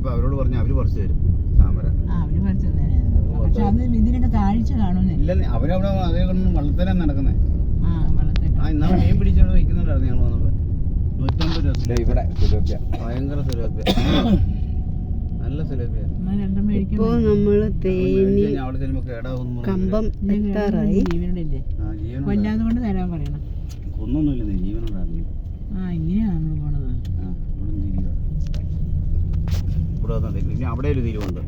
പറഞ്ഞപ്പോൾ അവരോട് പറഞ്ഞു അവര് പറിച്ചു തരും താമര. പക്ഷെ അത് ഇതിനൊക്കെ താഴ്ച കാണുന്നേ. ഇല്ല അവരവിടെ അതേ കൊണ്ട് വള്ളത്തിലാണ് നടക്കുന്നത്. ഇന്നാളെ മീൻ പിടിച്ചോണ്ട് വയ്ക്കുന്നുണ്ടായിരുന്നു ഞങ്ങൾ വന്നപ്പോൾ. 150 രൂപ ഇവിടെ ഭയങ്കര സുലഭ്യ, നല്ല സുലഭ്യ. ഇപ്പോ നമ്മള് തേനി അവിടെ ചെല്ലുമ്പോ കേടാവുന്നു. കമ്പം എത്താറായി. കൊല്ലാതെ കൊണ്ട് തരാൻ പറയണം. ഒന്നൊന്നുമില്ല, ജീവനുണ്ടായിരുന്നു. ഇങ്ങനെയാണ് പോണത്. ഇനി അവിടെ ഒരു തീരുവുണ്ട്.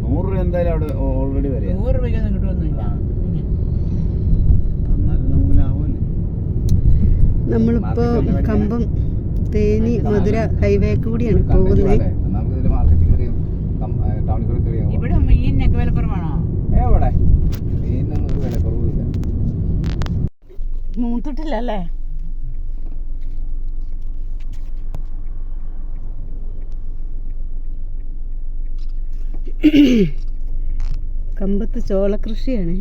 100 രൂപ എന്തായാലും അവിടെ ഓൾറെഡി വരെ. 100 രൂപയ്ക്കൊന്നും കിട്ടുമൊന്നുമില്ല. എന്നാലും നമുക്ക് ലാഭമല്ലേ. നമ്മളിപ്പോ കമ്പം തേനി മധുര ഹൈവേ കൂടിയാണ് പോകുന്നത്. ഇവിടെ മീനിനൊക്കെ വിലക്കുറവാണോ? എവിടെ മീനൊന്നും ഒരു വിലക്കുറവില്ല. മൂത്തിട്ടില്ല അല്ലേ? കമ്പത്ത് ചോളകൃഷിയാണ്.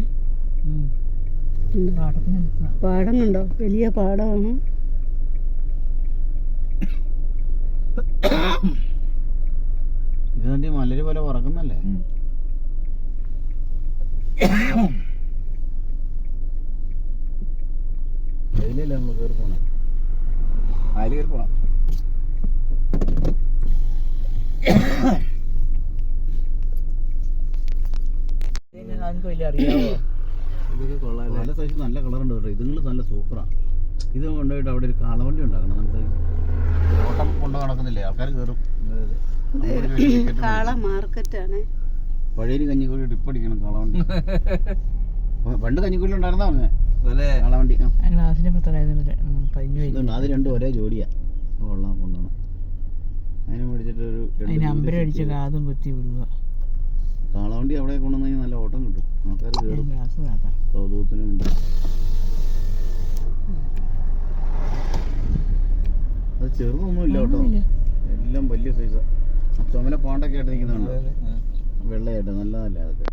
പാടം കണ്ടോ? വലിയ പാടമാണ്. ഇതിന്റെ മലര് പോലെ പറക്കുന്നല്ലേ. അതിലല്ലേ നമ്മൾ കയറി പോണം. അതിൽ കയറി പോണം. ഇതൊക്കെ കൊള്ളാം. നല്ല സൈസ് നല്ല കളറുണ്ട് കേട്ടോ. ഇതുങ്ങൾ നല്ല സൂപ്പറാണ്. ഇത് കൊണ്ടുപോയിട്ട് അവിടെ ഒരു കാളവണ്ടി ഉണ്ടാക്കണം. നമുക്ക് ഓട്ടം കൊണ്ട് നടക്കുന്നില്ലേ, ആൾക്കാർ കയറും. കാള മാർക്കറ്റാണ്. പഴയൊരു കഞ്ഞിക്കുഴി ട്രിപ്പ് അടിക്കണം കാളവണ്ടി. പണ്ട് കഞ്ഞിക്കുഴി ഉണ്ടായിരുന്നാ പറഞ്ഞേ കാളവണ്ടി. അത് രണ്ടും ഒരേ ജോഡിയാ. കൊള്ളാം കൊണ്ടാണ്. അതിനെ മേടിച്ചിട്ട് ഒരു അമ്പരം അടിച്ച് കാതും കുത്തി വിടുക. കാളവണ്ടി അവിടെ കൊണ്ടുവന്ന് നല്ല ഓട്ടം കിട്ടും. ആൾക്കാർ കയറും കൗതുകത്തിന് വേണ്ടി. അത് ചെറുതൊന്നും ഇല്ല കേട്ടോ, എല്ലാം വലിയ സൈസാ. ചുമല പാണ്ടൊക്കെ ആയിട്ട് നിൽക്കുന്നുണ്ട്, വെള്ളയായിട്ട് നല്ലതല്ലേ അതൊക്കെ.